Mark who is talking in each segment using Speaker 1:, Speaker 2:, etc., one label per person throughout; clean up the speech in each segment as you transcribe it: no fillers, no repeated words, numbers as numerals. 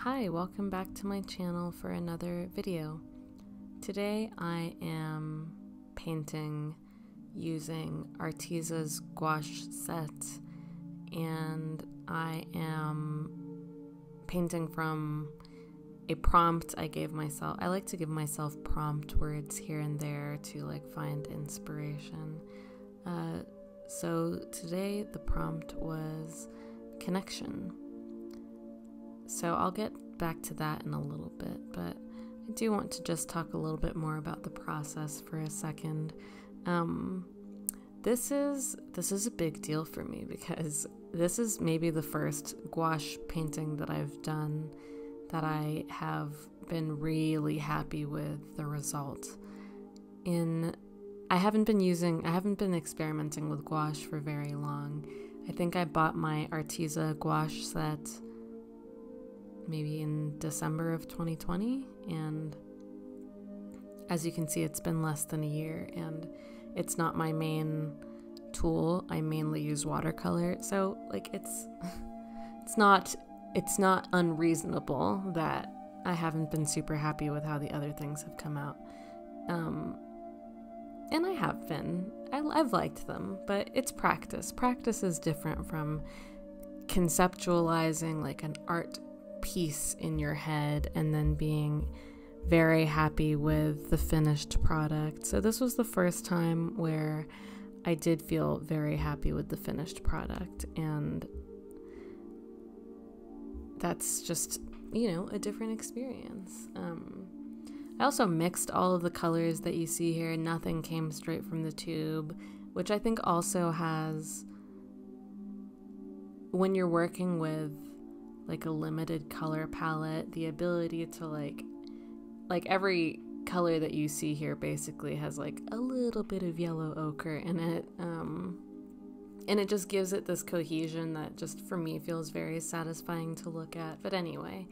Speaker 1: Hi, welcome back to my channel for another video. Today I am painting using Artesa's gouache set, and I am painting from a prompt I gave myself. I like to give myself prompt words here and there to find inspiration. So today the prompt was connection. So I'll get back to that in a little bit, but I do want to just talk a little bit more about the process for a second. This is a big deal for me because this is maybe the first gouache painting that I've done that I have been really happy with the result. I haven't been experimenting with gouache for very long. I think I bought my Artesa gouache set maybe in December of 2020, and as you can see, it's been less than a year, and it's not my main tool. I mainly use watercolor, so it's not unreasonable that I haven't been super happy with how the other things have come out. And I have been. I've liked them, but it's practice. Practice is different from conceptualizing an art piece in your head and then being very happy with the finished product. So this was the first time where I did feel very happy with the finished product, and that's just, a different experience. I also mixed all of the colors that you see here. Nothing came straight from the tube, which I think also has, when you're working with a limited color palette, the ability to every color that you see here basically has a little bit of yellow ochre in it, and it just gives it this cohesion that just for me feels very satisfying to look at. But anyway,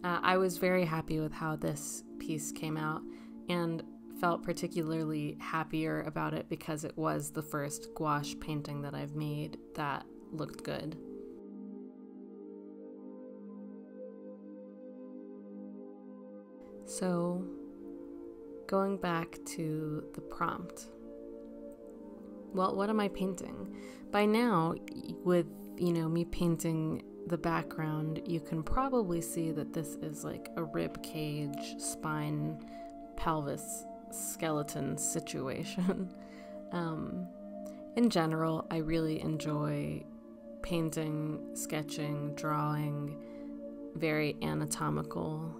Speaker 1: I was very happy with how this piece came out and felt particularly happier about it because it was the first gouache painting that I've made that looked good. So, going back to the prompt, well, what am I painting? By now, with, me painting the background, you can probably see that this is a rib cage, spine, pelvis, skeleton situation. In general, I really enjoy painting, sketching, drawing very anatomical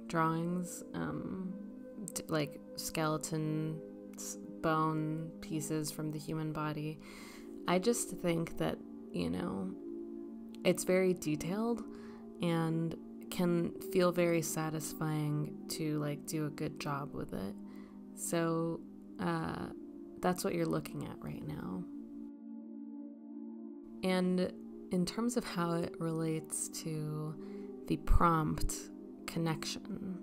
Speaker 1: drawings, like skeleton bone pieces from the human body. I just think that, it's very detailed and can feel very satisfying to do a good job with it. So that's what you're looking at right now. And in terms of how it relates to the prompt connection,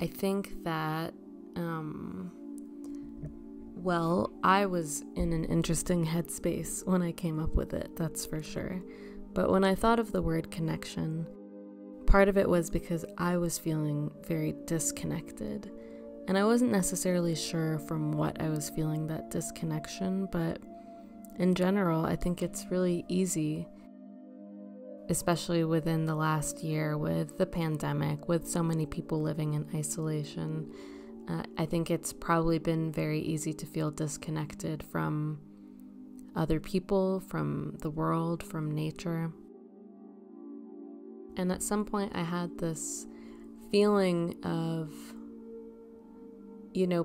Speaker 1: I think that I was in an interesting headspace when I came up with it, that's for sure. But when I thought of the word connection, part of it was because I was feeling very disconnected, and I wasn't necessarily sure from what I was feeling that disconnection, but in general, I think it's really easy, especially within the last year with the pandemic, with so many people living in isolation. I think it's probably been very easy to feel disconnected from other people, from the world, from nature. And at some point I had this feeling of,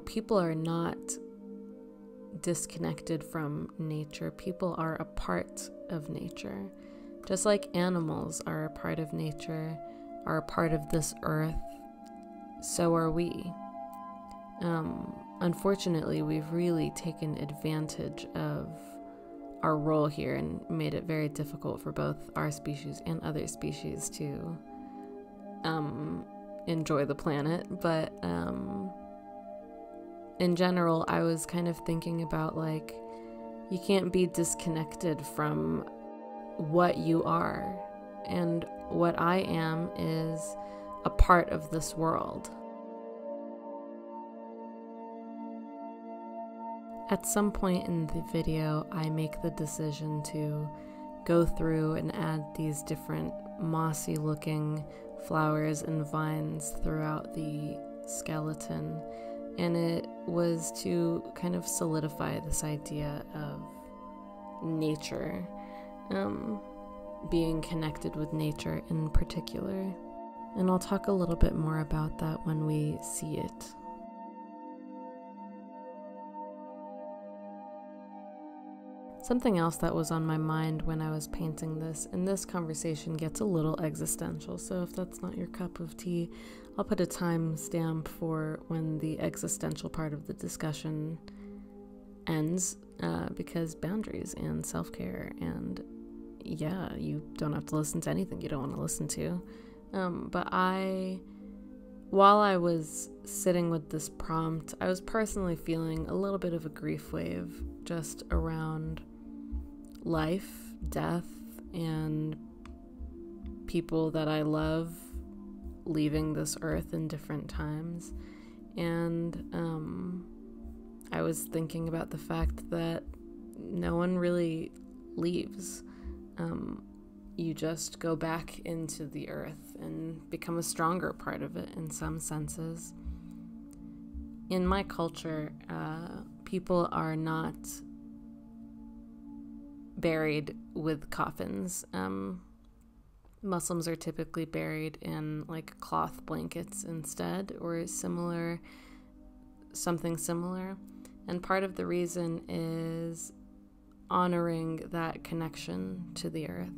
Speaker 1: people are not disconnected from nature. People are a part of nature. Just like animals are a part of nature, are a part of this earth, so are we. Unfortunately, we've really taken advantage of our role here and made it very difficult for both our species and other species to enjoy the planet. But in general, I was kind of thinking about you can't be disconnected from what you are. And what I am is a part of this world. At some point in the video, I make the decision to go through and add these different mossy looking flowers and vines throughout the skeleton, and it was to kind of solidify this idea of nature, being connected with nature in particular. And I'll talk a little bit more about that when we see it. Something else that was on my mind when I was painting this, and this conversation gets a little existential, so if that's not your cup of tea, I'll put a timestamp for when the existential part of the discussion ends, because boundaries and self-care, and yeah, you don't have to listen to anything you don't want to listen to. But while I was sitting with this prompt, I was personally feeling a little bit of a grief wave just around life, death, and people that I love leaving this earth in different times. And I was thinking about the fact that no one really leaves. You just go back into the earth and become a stronger part of it in some senses. In my culture, people are not buried with coffins. Muslims are typically buried in like cloth blankets instead, or something similar. And part of the reason is honoring that connection to the earth,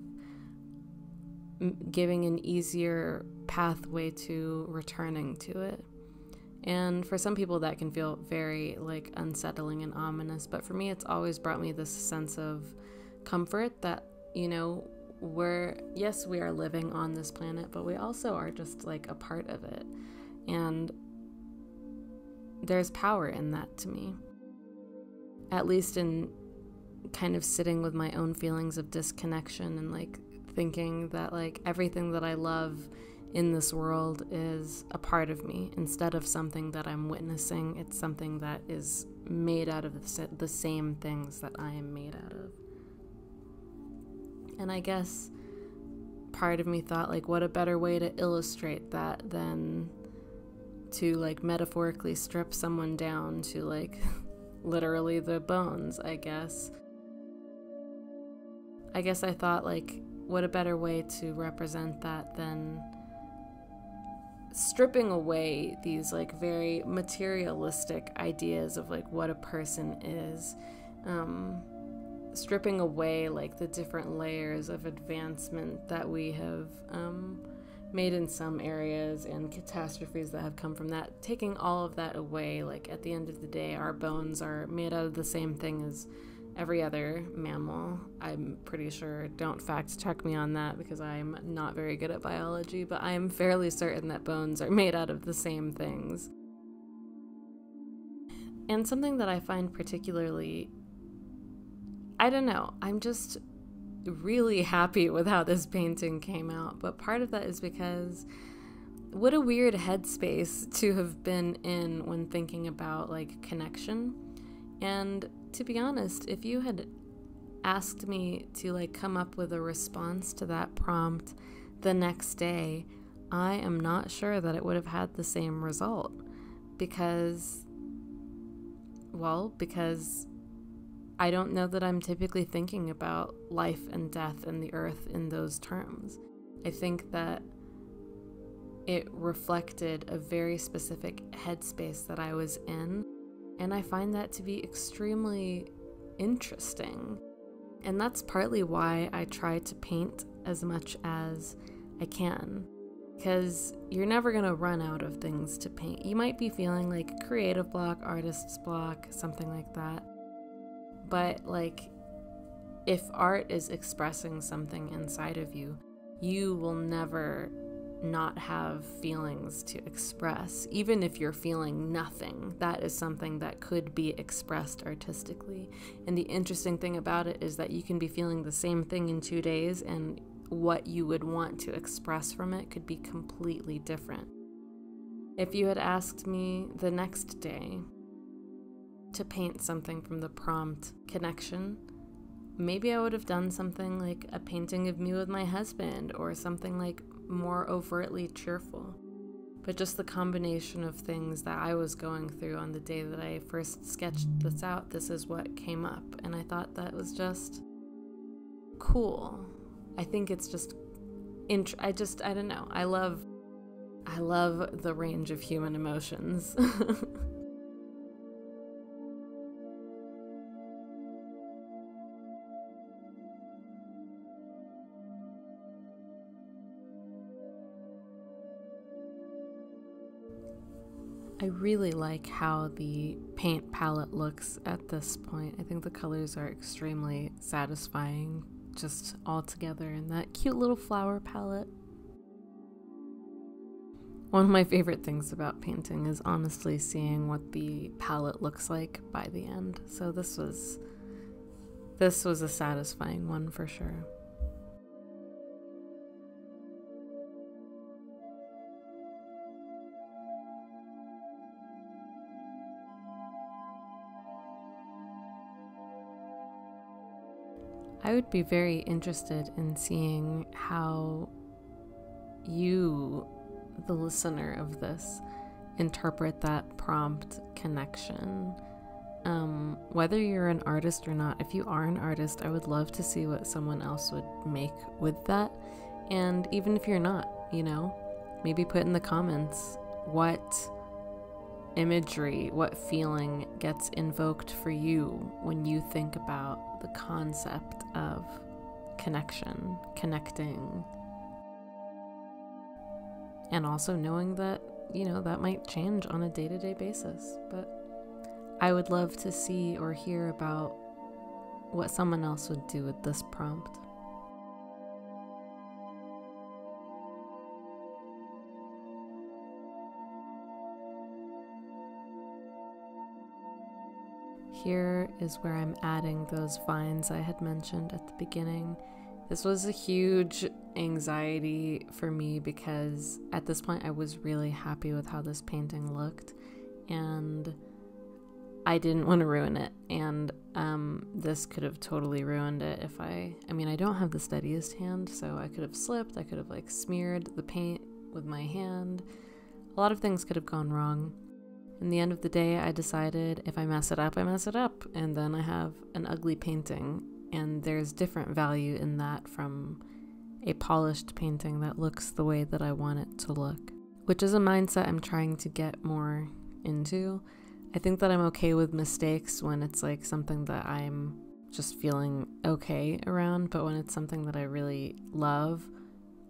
Speaker 1: giving an easier pathway to returning to it. And for some people that can feel very like unsettling and ominous, but for me it's always brought me this sense of comfort that, you know, we are living on this planet, but we also are just like a part of it. And there's power in that to me, at least in kind of sitting with my own feelings of disconnection and like thinking that like everything that I love in this world is a part of me instead of something that I'm witnessing. It's something that is made out of the same things that I am made out of. And I guess part of me thought, like, what a better way to illustrate that than to like metaphorically strip someone down to like literally the bones, I guess. I thought, like, what a better way to represent that than stripping away these like very materialistic ideas of like what a person is, stripping away like the different layers of advancement that we have made in some areas and catastrophes that have come from that, taking all of that away. Like at the end of the day, our bones are made out of the same thing as every other mammal, I'm pretty sure. Don't fact check me on that because I'm not very good at biology, but I am fairly certain that bones are made out of the same things. And something that I find particularly, I don't know, I'm just really happy with how this painting came out, but part of that is because what a weird headspace to have been in when thinking about like connection. And to be honest, if you had asked me to like come up with a response to that prompt the next day, I am not sure that it would have had the same result because I don't know that I'm typically thinking about life and death and the earth in those terms. I think that it reflected a very specific headspace that I was in, and I find that to be extremely interesting. And that's partly why I try to paint as much as I can, because you're never going to run out of things to paint. You might be feeling like creative block, artist's block, something like that. But like, if art is expressing something inside of you, you will never not have feelings to express. Even if you're feeling nothing, that is something that could be expressed artistically. And the interesting thing about it is that you can be feeling the same thing in 2 days and what you would want to express from it could be completely different. If you had asked me the next day to paint something from the prompt connection, maybe I would have done something like a painting of me with my husband or something like more overtly cheerful. But just the combination of things that I was going through on the day that I first sketched this out, this is what came up. And I thought that was just cool. I think it's just, I don't know. I love the range of human emotions. I really like how the paint palette looks at this point. I think the colors are extremely satisfying just all together in that cute little flower palette. One of my favorite things about painting is honestly seeing what the palette looks like by the end. So this was a satisfying one for sure. I would be very interested in seeing how you, the listener of this, interpret that prompt connection. Whether you're an artist or not, if you are an artist, I would love to see what someone else would make with that. And even if you're not, maybe put in the comments what imagery, what feeling gets invoked for you when you think about the concept of connection, connecting, and also knowing that, that might change on a day-to-day basis. But I would love to see or hear about what someone else would do with this prompt. Here is where I'm adding those vines I had mentioned at the beginning. This was a huge anxiety for me because at this point I was really happy with how this painting looked and I didn't want to ruin it. And this could have totally ruined it if I don't have the steadiest hand, so I could have slipped, I could have smeared the paint with my hand. A lot of things could have gone wrong. In the end of the day, I decided if I mess it up, I mess it up, and then I have an ugly painting, and there's different value in that from a polished painting that looks the way that I want it to look, which is a mindset I'm trying to get more into. I think that I'm okay with mistakes when it's something that I'm just feeling okay around, but when it's something that I really love,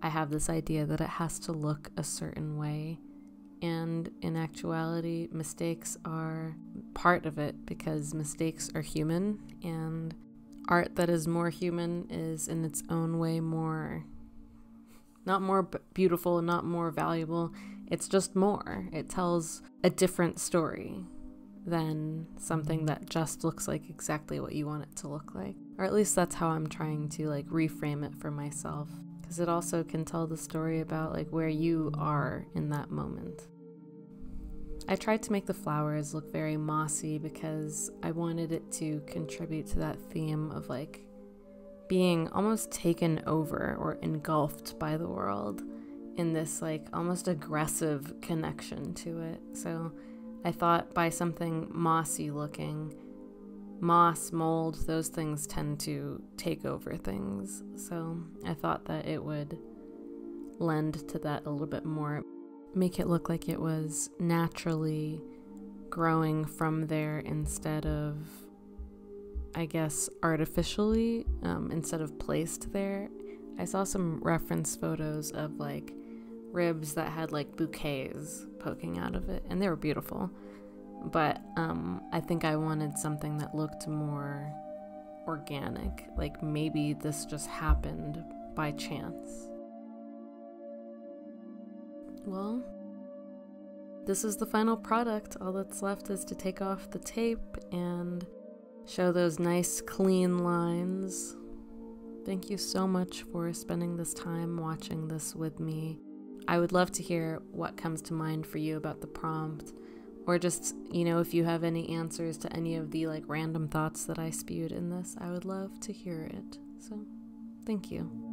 Speaker 1: I have this idea that it has to look a certain way. And in actuality, mistakes are part of it because mistakes are human, and art that is more human is in its own way not more beautiful, not more valuable. It's just more. It tells a different story than something that just looks like exactly what you want it to look like. Or at least that's how I'm trying to reframe it for myself, because it also can tell the story about where you are in that moment. I tried to make the flowers look very mossy because I wanted it to contribute to that theme of being almost taken over or engulfed by the world in this almost aggressive connection to it. So I thought by something mossy looking, moss, mold, those things tend to take over things. So I thought that it would lend to that a little bit more. Make it look like it was naturally growing from there instead of, I guess, artificially, instead of placed there. I saw some reference photos of ribs that had bouquets poking out of it, and they were beautiful. But I think I wanted something that looked more organic, maybe this just happened by chance. Well, this is the final product. All that's left is to take off the tape and show those nice clean lines. Thank you so much for spending this time watching this with me. I would love to hear what comes to mind for you about the prompt, or just, if you have any answers to any of the random thoughts that I spewed in this, I would love to hear it. So, thank you.